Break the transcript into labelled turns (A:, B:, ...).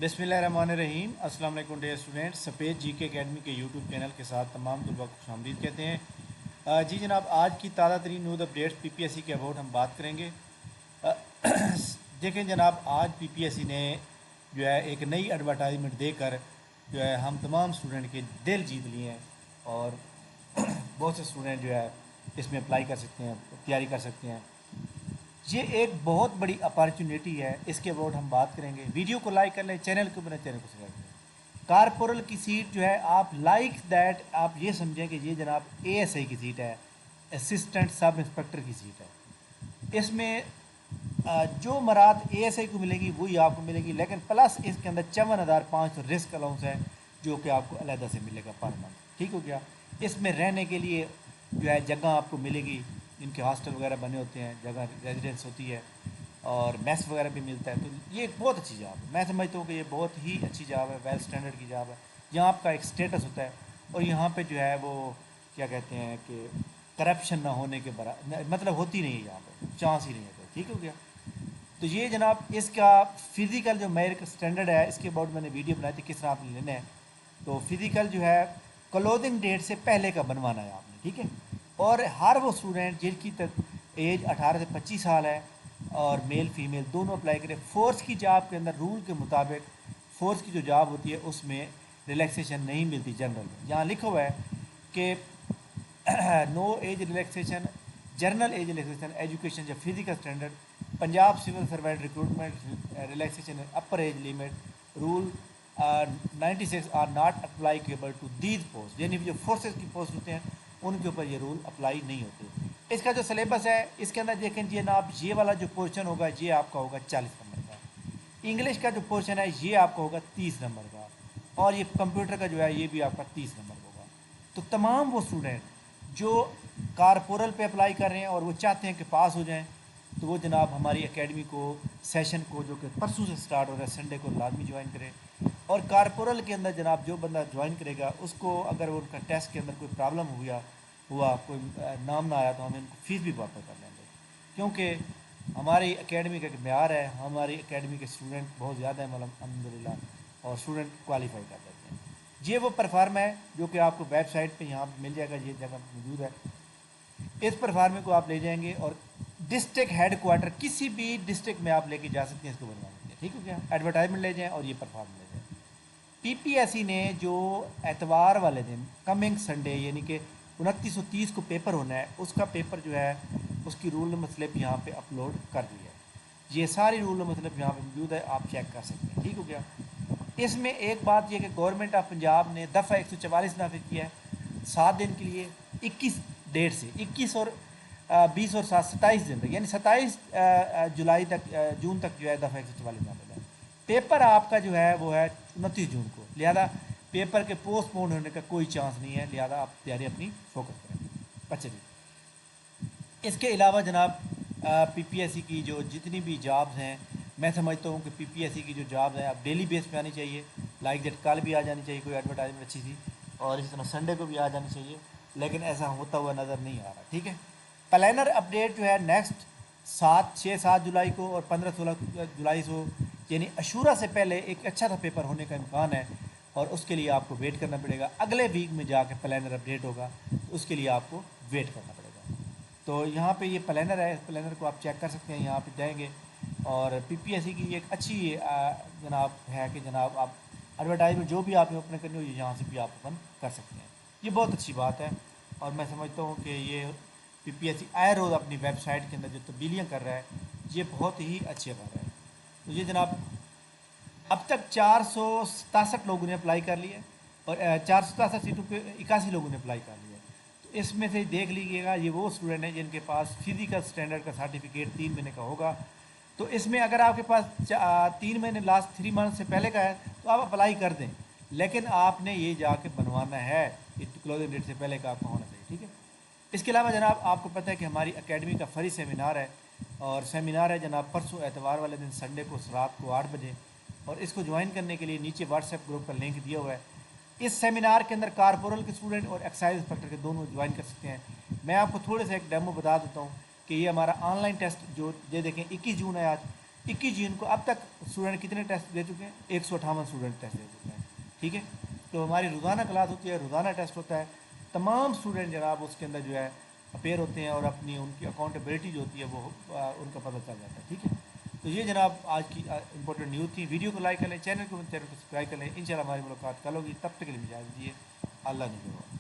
A: बिस्मिल्लाहिर्रहमानिर्रहीम। अस्सलाम वालेकुम डियर स्टूडेंट। सफ़ेद जी के अकेडमी के यूट्यूब चैनल के साथ तमाम तलबा को खुशामदीद कहते हैं। जी जनाब, आज की ताज़ा तरीन न्यूज़ अपडेट्स पीपीएससी के अबाउट हम बात करेंगे। अ, देखें जनाब, आज पीपीएससी ने जो है एक नई एडवर्टाइजमेंट देकर जो है हम तमाम स्टूडेंट के दिल जीत लिए हैं और बहुत से स्टूडेंट जो है इसमें अप्लाई कर सकते हैं, तैयारी कर सकते हैं। ये एक बहुत बड़ी अपॉर्चुनिटी है, इसके अबाउट हम बात करेंगे। वीडियो को लाइक कर लें, चैनल को बने, चैनल को सब्सक्राइब करें। कारपोरल की सीट जो है, आप लाइक दैट आप ये समझें कि ये जनाब एएसआई की सीट है, असिस्टेंट सब इंस्पेक्टर की सीट है। इसमें जो मराद एएसआई को मिलेगी वही आपको मिलेगी, लेकिन प्लस इसके अंदर 54,500 रिस्क अलाउंस है जो कि आपको अलहदा से मिलेगा पर मंथ। ठीक हो गया। इसमें रहने के लिए जो है जगह आपको मिलेगी, इनके हॉस्टल वगैरह बने होते हैं, जगह रेजिडेंस होती है और मैस वगैरह भी मिलता है। तो ये एक बहुत अच्छी जॉब है। मैं समझता हूँ कि ये बहुत ही अच्छी जॉब है, वेल स्टैंडर्ड की जॉब है। यहाँ आपका एक स्टेटस होता है और यहाँ पे जो है वो क्या कहते हैं कि करप्शन ना होने के मतलब होती नहीं है, यहाँ पे चांस ही नहीं है। ठीक हो गया। तो ये जनाब इसका फ़िज़िकल जो मेरिट स्टैंडर्ड है, इसके अबाउट मैंने वीडियो बनाई थी किस तरह आपने लेना है। तो फिज़िकल जो है क्लोजिंग डेट से पहले का बनवाना है आपने, ठीक है। और हर वो स्टूडेंट जिनकी एज 18 से 25 साल है और मेल फीमेल दोनों अप्लाई करें। फोर्स की जॉब के अंदर रूल के मुताबिक फोर्स की जो जॉब होती है उसमें रिलैक्सेशन नहीं मिलती जनरल में। यहाँ लिखा हुआ है कि no age relaxation, general age relaxation, education या physical standard, Punjab civil servant recruitment relaxation upper age limit rule 96 are not applicable to these post. यानी जो फोर्सेस की पोस्ट होते हैं उनके ऊपर ये रूल अप्लाई नहीं होते। इसका जो सिलेबस है इसके अंदर देखें जी जनाब, ये वाला जो पोर्शन होगा ये आपका होगा 40 नंबर का। इंग्लिश का जो पोर्शन है ये आपका होगा 30 नंबर का, और ये कंप्यूटर का जो है ये भी आपका 30 नंबर का होगा। तो तमाम वो स्टूडेंट जो कारपोरल पे अप्लाई कर रहे हैं और वो चाहते हैं कि पास हो जाएं, तो वो जनाब हमारी एकेडमी को सेशन को जो कि परसों से स्टार्ट हो रहा है संडे को लाजमी ज्वाइन करें। और कारपोरल के अंदर जनाब जो बंदा ज्वाइन करेगा उसको अगर उनका टेस्ट के अंदर कोई प्रॉब्लम हुआ कोई नाम ना आया तो हम इनको फ़ीस भी वापस कर लेंगे, क्योंकि हमारी एकेडमी का एक म्यार है। हमारी एकेडमी के स्टूडेंट बहुत ज़्यादा हैं अल्हम्दुलिल्लाह, और स्टूडेंट क्वालिफाई कर लेते हैं। ये वो परफार्म है जो कि आपको वेबसाइट पे यहाँ मिल जाएगा, ये जगह मौजूद है। इस परफार्मे को आप ले जाएंगे और डिस्ट्रिक्ट हेड क्वार्टर किसी भी डिस्ट्रिक्ट में आप लेके जा सकते हैं इसको बनवाने के लिए। ठीक हो गया। एडवर्टाइजमेंट ले जाएँ और ये परफार्म ले जाएँ। पीपीएससी ने जो एतवार वाले दिन कमिंग संडे यानी कि 2930 को पेपर होना है, उसका पेपर जो है उसकी रूल नंबर स्लिप यहाँ पे अपलोड कर दी है। ये सारी रूल नंबर स्लिप यहाँ पे मौजूद है, आप चेक कर सकते हैं। ठीक हो गया। इसमें एक बात यह कि गवर्नमेंट ऑफ पंजाब ने दफ़ा 144 नाफिज किया है 7 दिन के लिए, 21 डेट से 21 और 20 और 7 27 दिन तक, यानी 27 जुलाई तक जून तक जो है दफ़ा 144 नाफिज है। पेपर आपका जो है वो है 29 जून को, लिहाजा पेपर के पोस्टपोन होने का कोई चांस नहीं है, लिहाजा आप तैयारी अपनी फोकस करें। अच्छा जी, इसके अलावा जनाब पीपीएससी की जो जितनी भी जॉब्स हैं, मैं समझता हूँ कि पीपीएससी की जो जॉब्स हैं अब डेली बेस पे आनी चाहिए। लाइक दैट कल भी आ जानी चाहिए कोई एडवर्टाइजमेंट अच्छी थी, और इस तरह संडे को भी आ जानी चाहिए, लेकिन ऐसा होता हुआ नज़र नहीं आ रहा। ठीक है। प्लानर अपडेट जो है नेक्स्ट 6-7 जुलाई को और 15-16 जुलाई को, यानी अशूरा से पहले एक अच्छा सा पेपर होने का इम्कान है, और उसके लिए आपको वेट करना पड़ेगा। अगले वीक में जाके प्लानर अपडेट होगा, तो उसके लिए आपको वेट करना पड़ेगा। तो यहाँ पे ये प्लानर है, इस प्लानर को आप चेक कर सकते हैं, यहाँ पे जाएंगे। और पीपीएससी की एक अच्छी जनाब है कि जनाब आप एडवर्टाइजमेंट जो भी आपने ओपन करनी हो यहाँ से भी आप ओपन कर सकते हैं। ये बहुत अच्छी बात है, और मैं समझता हूँ कि ये पीपीएससी आए रोज़ अपनी वेबसाइट के अंदर जो तब्दीलियाँ कर रहा है, ये बहुत ही अच्छी खबर है। तो ये जनाब अब तक 467 लोगों ने अप्लाई कर लिया, और 467 सीटों पे 81 लोगों ने अप्लाई कर लिया। तो इसमें से देख लीजिएगा ये वो स्टूडेंट हैं जिनके पास फिजिकल स्टैंडर्ड का सर्टिफिकेट 3 महीने का होगा। तो इसमें अगर आपके पास 3 महीने लास्ट 3 मंथ से पहले का है तो आप अप्लाई कर दें, लेकिन आपने ये जाके बनवाना है, क्लोजिंग डेट से पहले का आपका होना चाहिए। ठीक है। इसके अलावा जनाब आपको पता है कि हमारी एकेडमी का फ्री सेमिनार है, और सेमिनार है जनाब परसों एतवार वाले दिन संडे को रात को 8 बजे, और इसको ज्वाइन करने के लिए नीचे व्हाट्सएप ग्रुप का लिंक दिया हुआ है। इस सेमिनार के अंदर कारपोरल के स्टूडेंट और एक्साइज इंस्पेक्टर के दोनों ज्वाइन कर सकते हैं। मैं आपको थोड़े से एक डेमो बता देता हूँ कि ये हमारा ऑनलाइन टेस्ट जो ये देखें 21 जून है आज, 21 جون کو اب تک اسٹوڈنٹ کتنے ٹیسٹ دے چکے ہیں؟ 158 اسٹوڈنٹ ٹیسٹ دے چکے ہیں، ٹھیک ہے. تو ہماری روزانہ کلاس ہوتی ہے، روزانہ ٹیسٹ ہوتا ہے، تمام اسٹوڈنٹ جناب اس کے اندر جو ہے اپیئر ہوتے ہیں اور اپنی ان کی اکاؤنٹیبلٹی جو ہوتی ہے وہ ان کا پتہ چل جاتا ہے، ٹھیک ہے. تو یہ جناب آج کی امپورٹنٹ نیوز تھی. ویڈیو کو لائک کر لیں، چینل کو سبسکرائب کر لیں. انشاءاللہ ہماری ملاقات کل ہوگی، تب تک کے لیے اجازت دیجیے. اللہ نے